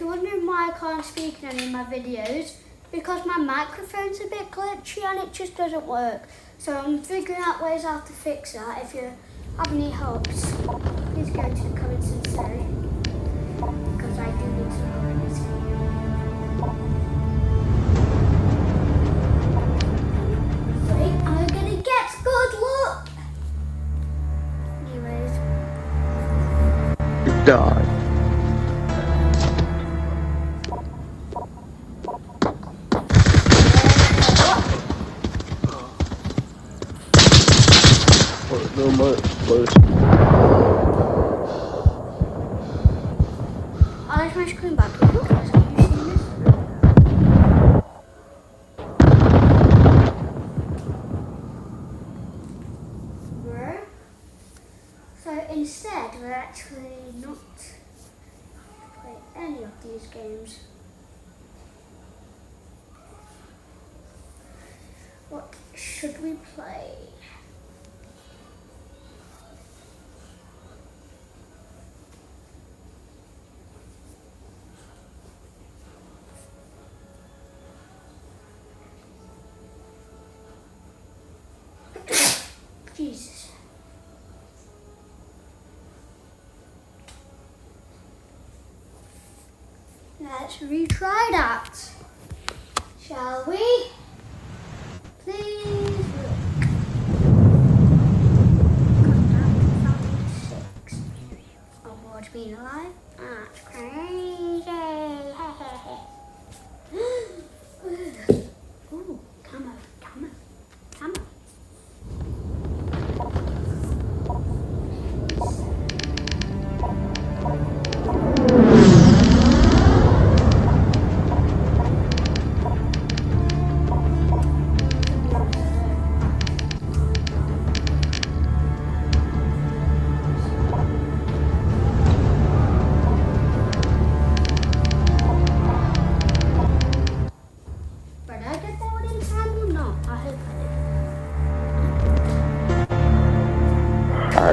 you're wondering why I can't speak in any of my videos, because my microphone's a bit glitchy and it just doesn't work. So I'm figuring out ways how to fix that. If you have any helps, please go to the comments and say, because I do need some comments. Wait, am I gonna get good luck? Anyways. Die. No much, but I'll let my screen back here because have you seen this? Where? So instead, we're actually not play any of these games. What should we play? Jesus. Let's retry that. Shall we? Please look. Contact 2006. Onward being alive. That's crazy. Ooh, come on, come on, come on.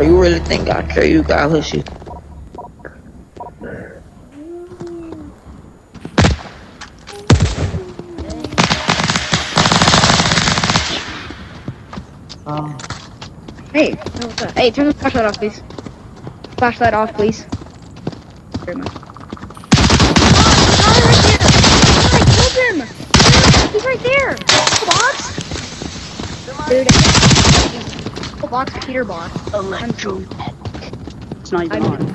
you really think I care? You got hush you. Hey, hey, turn the flashlight off, please. Flashlight off, please. Very much. I killed him! He's right there! Box? Dude, box, Peter box. Electro. It's not even on.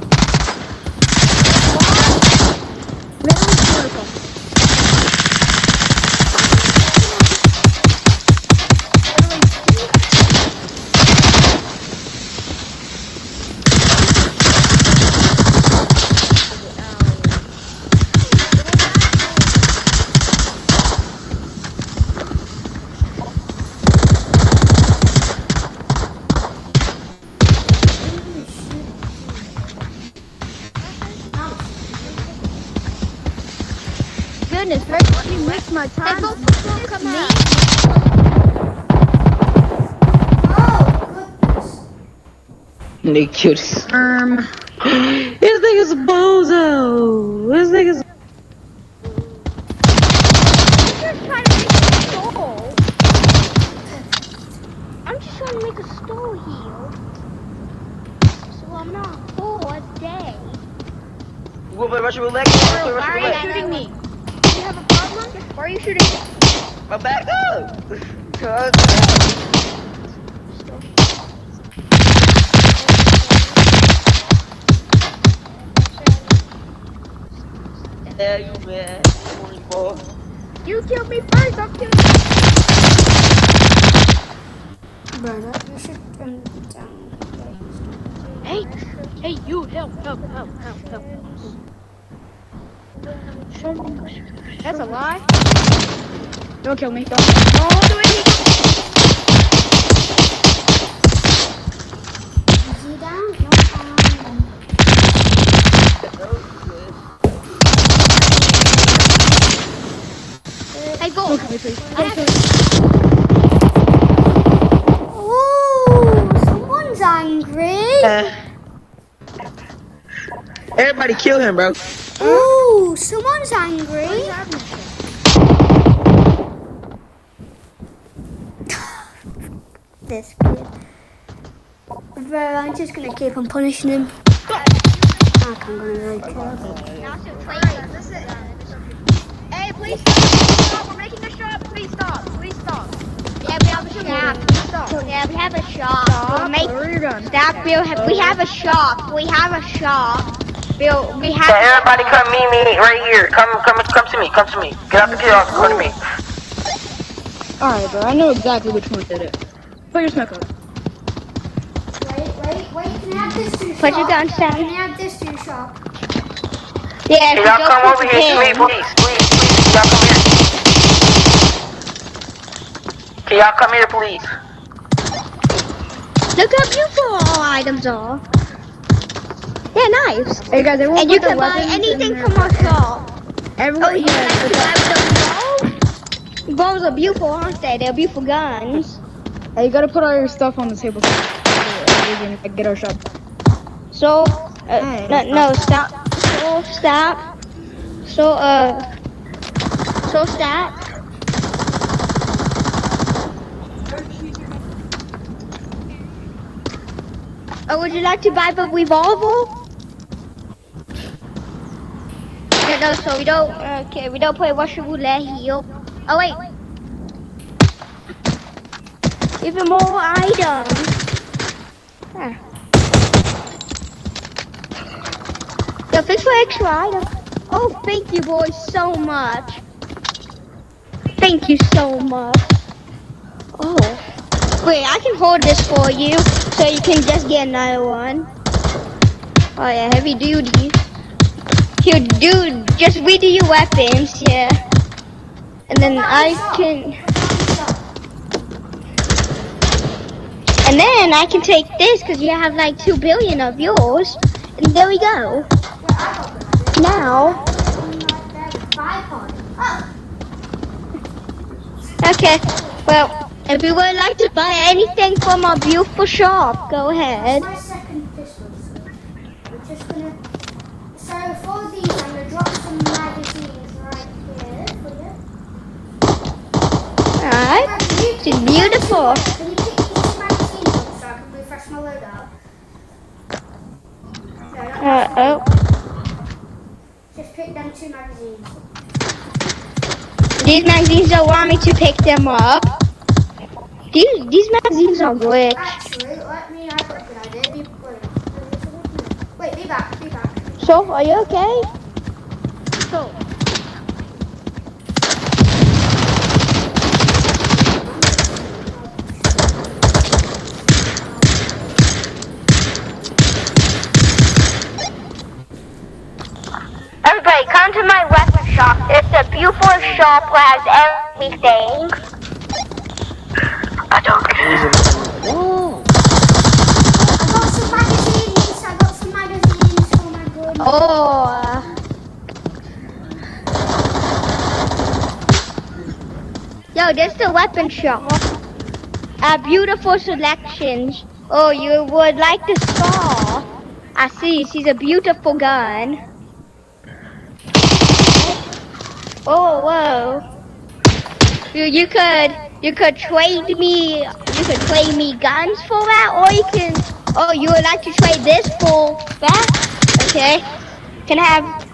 Goodness, first you missed my time. Come out. Oh, goodness. They killed This nigga's a bozo. This nigga's. I'm just trying to make a stall heal. So I'm not full a day. We'll play Russian roulette. Why are you shooting me? Do you have a problem? Why are you shooting me? I'm back up. Yeah, you man. You killed me first. I'm killing you. Brother, you should turn it down. Hey, hey, you help. That's a lie. Don't kill me. Don't do it. Easy down, no harm. Hey, go. Look at me, please. Ooh, someone's angry. Everybody kill him, bro. Ooh. Oh, someone's angry. This kid. Bro, I'm just gonna keep on punishing him. I can't go really kill him. Hey, please stop. We're making a shop. Please stop. Please stop. Yeah, we have a shop. Yeah, we have a shop. We have a shop. We have a shop. Bill, we have. Yeah, everybody come meet me right here. Come to me. Come to me. Get out the kiosk. Come to me. Alright, bro. I know exactly which one did it. Put your smoke up. Wait. Can I have this to your shop? Put your guns down. Can I have this to your shop? Yeah, Can y'all come over here to me, please? Please. Y'all come here. Can y'all come here, please? Look how beautiful all items are. They're nice. Hey guys, everyone And you can buy anything from our shop. Everyone, Bows are beautiful, aren't they? They're beautiful guns. hey, you gotta put all your stuff on the table so we can get our shop. So, Hey. no, stop. Stop. So stop. Would you like to buy the revolver? No, so we don't, okay, we don't play Russian roulette here. Oh, wait. Even more items. Ah. Yo, thanks for extra items. Oh, thank you boys so much. Thank you so much. Oh. Wait, I can hold this for you, so you can just get another one. Oh yeah, heavy duty. Here, dude, just redo your weapons, yeah. And then I can take this, because you have like 2 billion of yours. And there we go. Now. Okay, well. If you would like to buy anything from our beautiful shop, go ahead. My second pistol, so we're just gonna. So for these, I'm gonna drop some magazines right here for you. Alright, it's beautiful. Can you pick these magazines up so I can refresh my loadout? Just pick them 2 magazines. These magazines don't want me to pick them up. These magazines are glitched. Actually, I've got a good idea. Wait, be back. So, are you okay? So. Everybody, come to my weapon shop. It's a beautiful shop that has everything. I don't care. I got some magazines. Oh my goodness. Oh. Yo, this is the weapon shop. Beautiful selections. Oh, you would like the scar? I see. She's a beautiful gun. Oh, whoa. You could trade me. You could trade me guns for that, or you can. Oh, you would like to trade this for that? Okay. Can I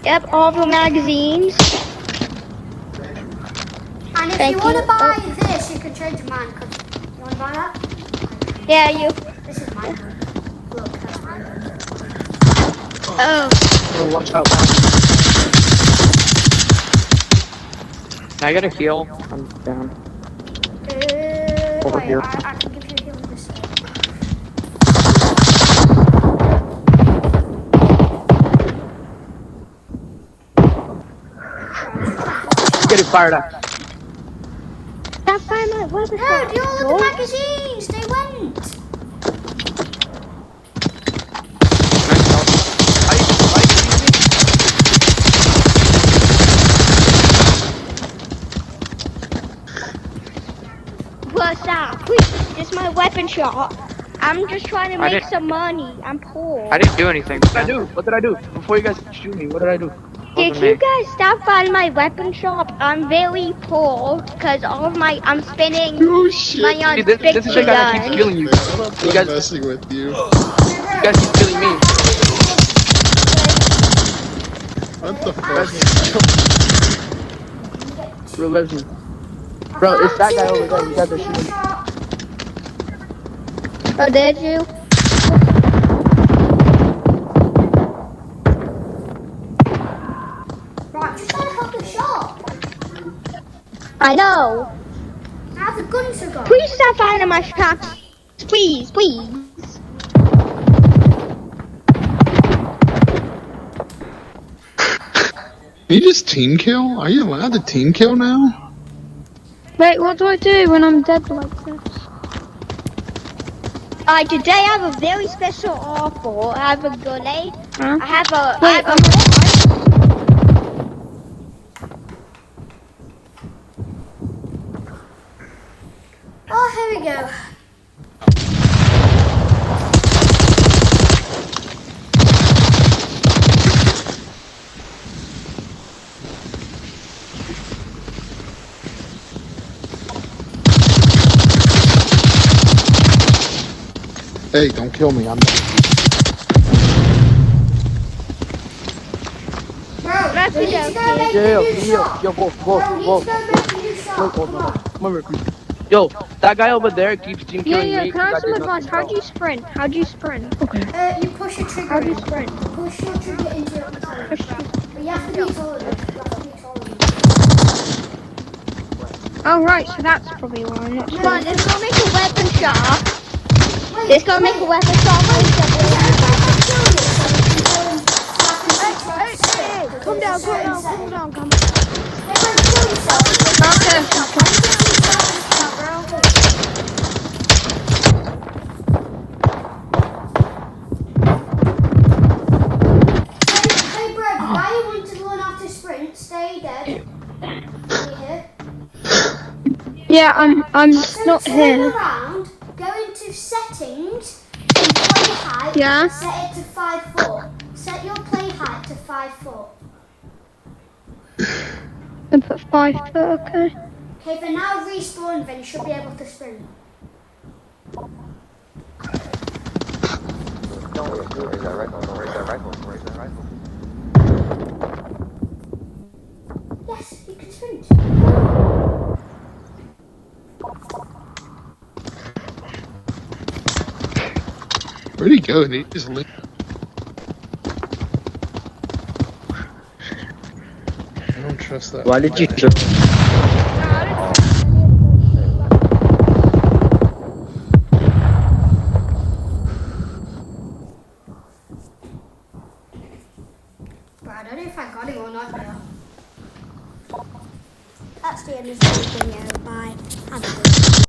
have all the magazines? And if Thank you want you. to buy this, you can trade to mine. You want to buy that? Yeah, you. This is mine. Look, that's mine. Oh. Oh, watch out. Can I get a heal? I'm down. Over Wait, here. I can give you a heal with this. Get it fired up. Stop firing my weapon. No, do all of the magazines. They went. What's up? Please, this is my weapon shop. I'm just trying to make some money. I'm poor. I didn't do anything. What did I do? What did I do? Before you guys shoot me, what did I do? What If you guys stop by my weapon shop, I'm very poor because all of my I'm spending Oh shit. money on Hey, this is the fixing guy that keeps guns. killing you. I'm not You done guys, messing with you. you guys keep killing me. What the Guys, fuck? bro, listen. Bro, it's that guy over there. You guys are shooting. Oh, did you? Right, just gotta help the shop. I know. Now the guns are gone. Please stop finding my shops. Please, please. Can you just team kill? Are you allowed to team kill now? Wait, what do I do when I'm dead like this? Today I have a very special offer. I have a grenade. Huh? I have a. Wait, Oh, here we go. Hey, don't kill me. I'm Bro, we need to go make Yo, the yo, new yo, shop. yo, Wolf, Bro, Wolf, we need Wolf. to go make the new shop. Wolf, Come on. come over, please. Yo, that guy over there keeps team yeah, killing yeah. me. Can I have 'cause some did advice? nothing How do you else. sprint? How do you sprint? You push your trigger How do you in. sprint? Push your trigger into your inventory. But you have to beat all of them. You have to beat all of them. Oh, right. So that's probably why I'm not Come on, sprint. let's go make a weapon shop. Wait, Let's go make a weapon shop. Calm down, calm down, calm down, calm down. Hey bro, the guy who wanted to learn how to sprint, stay dead. Are you here? Yeah, I'm So not turn here. around, go into settings, and play height. Yeah. Set it to 5 foot. Set your play height to 5 foot. And put 5 foot, okay. Okay, for now respawn, then you should be able to sprint. Yes, you can sprint. Where'd he go? Did he just leave? I don't trust that. Why did you? But I don't know if I got him or not now. That's the end of the video. Bye. Have a good one.